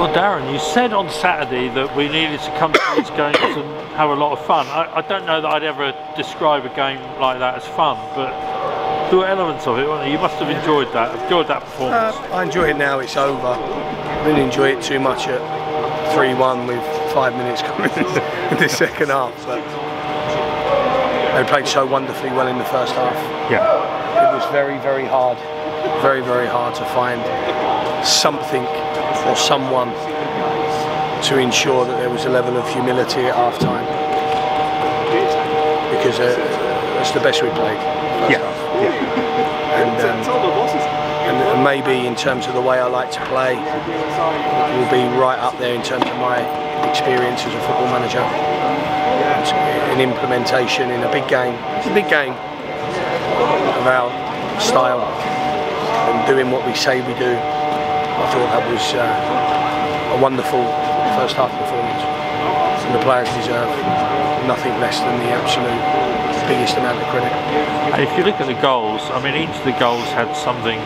Well, Darren, you said on Saturday that we needed to come to these games and have a lot of fun. I don't know that I'd ever describe a game like that as fun, but there were elements of it, weren't there? You must have enjoyed that performance. I enjoy it now, it's over. I didn't enjoy it too much at 3-1 with 5 minutes coming in the second half, but they played so wonderfully well in the first half. Yeah. It was very, very hard to find something or someone to ensure that there was a level of humility at half time, because that's the best we played. Yeah. And maybe in terms of the way I like to play, it will be right up there in terms of my experience as a football manager. An implementation in a big game. It's a big game of our style and doing what we say we do. I thought that was a wonderful first half performance, and the players deserve nothing less than the absolute biggest amount of credit. And if you look at the goals, I mean, each of the goals had something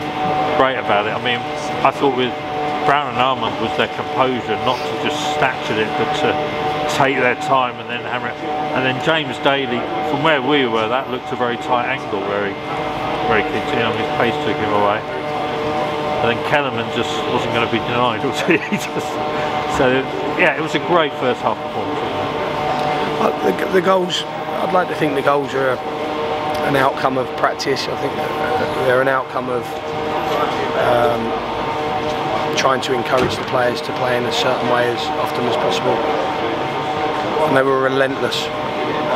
great about it. I mean, I thought with Brown and Armand was their composure, not to just snatch at it, but to take their time and then hammer it. And then James Daly, from where we were, that looked a very tight angle where he kicked in, his pace took him away. And then Kellerman just wasn't going to be denied, was he? So yeah, it was a great first half performance. The goals, I'd like to think the goals are an outcome of practice. I think they're an outcome of trying to encourage the players to play in a certain way as often as possible. And they were relentless,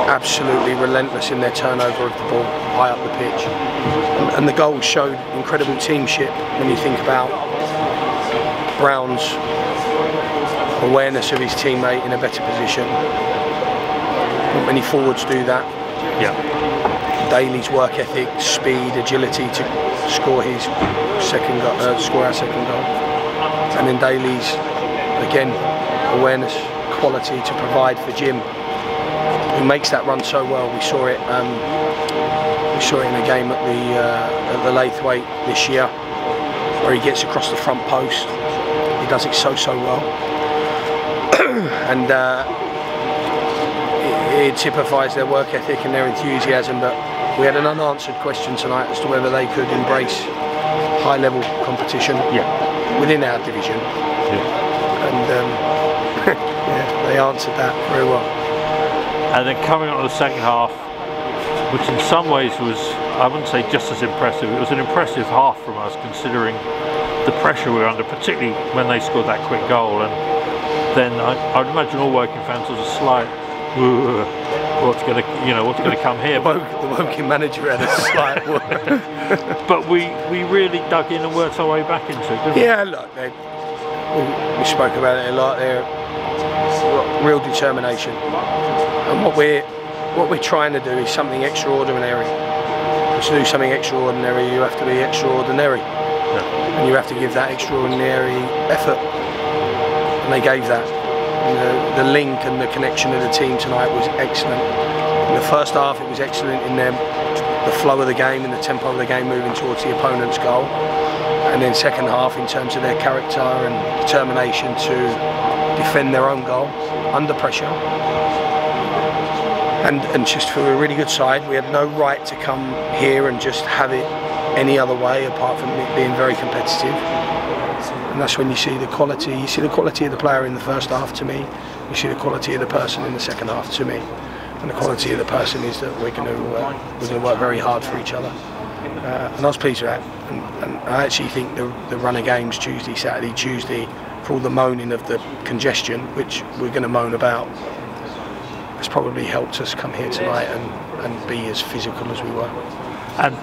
absolutely relentless in their turnover of the ball high up the pitch. And the goals showed incredible teamship when you think about Brown's awareness of his teammate in a better position. Not many forwards do that. Yeah. Daly's work ethic, speed, agility to score his score our second goal. And then Daly's, again, awareness, quality to provide for Jim, who makes that run so well. We saw it. We saw it in a game at the Lathwaite this year, where he gets across the front post. He does it so well, and it typifies their work ethic and their enthusiasm. But we had an unanswered question tonight as to whether they could embrace high-level competition within our division, and yeah, they answered that very well. And then coming on to the second half, which in some ways was, I wouldn't say just as impressive, it was an impressive half from us considering the pressure we were under, particularly when they scored that quick goal. And then I would imagine all Woking fans was a slight, what's going to come here? The Woking manager had a slight but we really dug in and worked our way back into it, didn't we? Yeah, look, we spoke about it a lot there. Real determination, and what we're trying to do is something extraordinary. To do something extraordinary, you have to be extraordinary, and you have to give that extraordinary effort, and they gave that. And the link and the connection of the team tonight was excellent. In the first half, it was excellent in the flow of the game and the tempo of the game, moving towards the opponent's goal. And then second half, in terms of their character and determination to defend their own goal under pressure. And just for a really good side, we had no right to come here and just have it any other way apart from it being very competitive. And that's when you see the quality. You see the quality of the player in the first half to me. You see the quality of the person in the second half to me. And the quality of the person is that we're going to work very hard for each other. And I was pleased with that. And I actually think the run of games Tuesday, Saturday, Tuesday, for all the moaning of the congestion, which we're going to moan about, has probably helped us come here tonight and be as physical as we were. And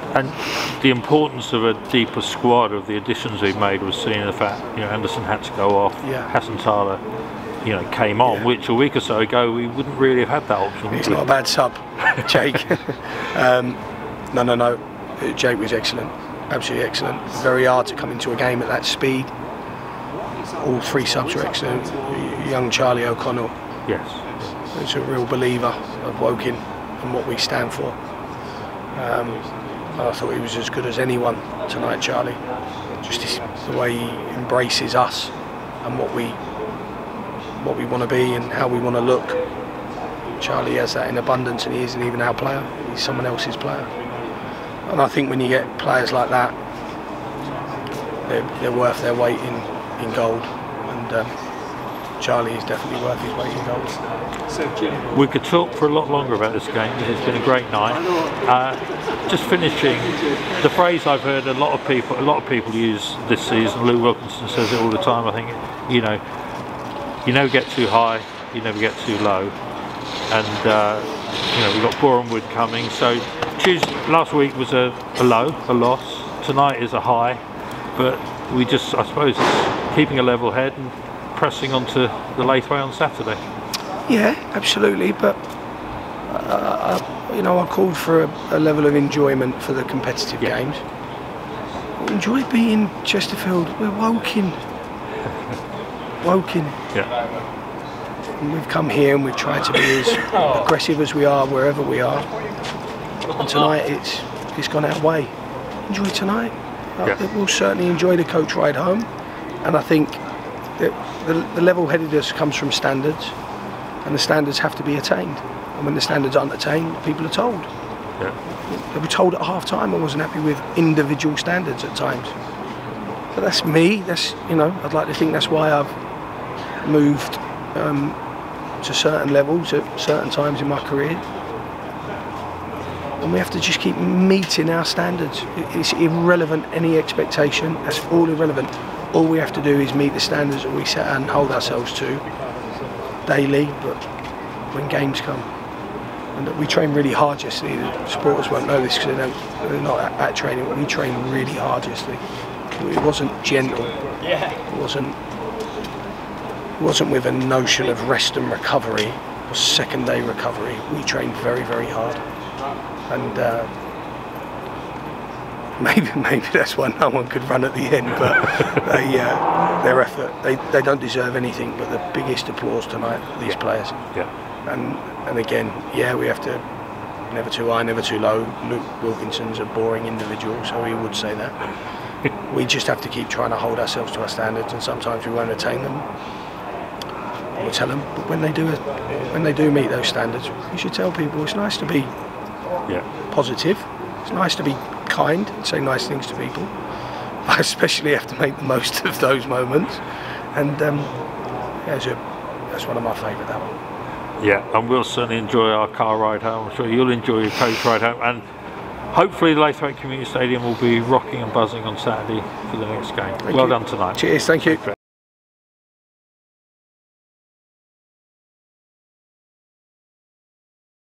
the importance of a deeper squad, of the additions we've made, was seen in the fact, Anderson had to go off, Hassan Tala, came on, which a week or so ago we wouldn't really have had that option. He's not a bad sub, Jake. No. Jake was excellent, absolutely excellent. Very hard to come into a game at that speed. All three subs were excellent. Young Charlie O'Connell. Yes. He's a real believer of Woking and what we stand for. I thought he was as good as anyone tonight, Charlie. Just the way he embraces us and what we want to be and how we want to look. Charlie has that in abundance, and he isn't even our player, he's someone else's player. And I think when you get players like that, they're worth their weight in gold, and Charlie is definitely worth his weight in gold. We could talk for a lot longer about this game because it's been a great night. Just finishing, the phrase I've heard a lot of people use this season, Lou Wilkinson says it all the time, I think, you never get too high, you never get too low. And we've got Bournemouth coming, so last week was a low, a loss. Tonight is a high, but we just, I suppose, it's keeping a level head and pressing on to the Lathway on Saturday. Yeah, absolutely, but I called for a level of enjoyment for the competitive games. Enjoy beating Chesterfield. We're Woking. Yeah. And we've come here and we've tried to be as aggressive as we are wherever we are. And tonight it's gone our way. Enjoy tonight. We'll certainly enjoy the coach ride home. And I think that the level-headedness comes from standards, and the standards have to be attained. And when the standards aren't attained, people are told. Yeah. They were told at half-time I wasn't happy with individual standards at times. But that's me. I'd like to think that's why I've moved to certain levels at certain times in my career, and we have to just keep meeting our standards. It's irrelevant, any expectation, that's all irrelevant. All we have to do is meet the standards that we set and hold ourselves to daily, but when games come. And we train really hard yesterday. The supporters won't know this because they're not at training, but we trained really hard yesterday. It wasn't gentle. It wasn't with a notion of rest and recovery or second day recovery. We trained very, very hard, and maybe that's why no one could run at the end. But their effort, they don't deserve anything but the biggest applause tonight, these players. And again, we have to never too high, never too low. Luke Wilkinson's a boring individual, so he would say that. We just have to keep trying to hold ourselves to our standards, and sometimes we won't attain them. We'll tell them, but when they do meet those standards, you should tell people it's nice to be positive. It's nice to be kind and say nice things to people. I especially have to make the most of those moments, and that's one of my favourite. That one. Yeah, and we'll certainly enjoy our car ride home. I'm sure you'll enjoy your coach ride home, and hopefully Lathway Community Stadium will be rocking and buzzing on Saturday for the next game. Well done tonight. Cheers, thank you.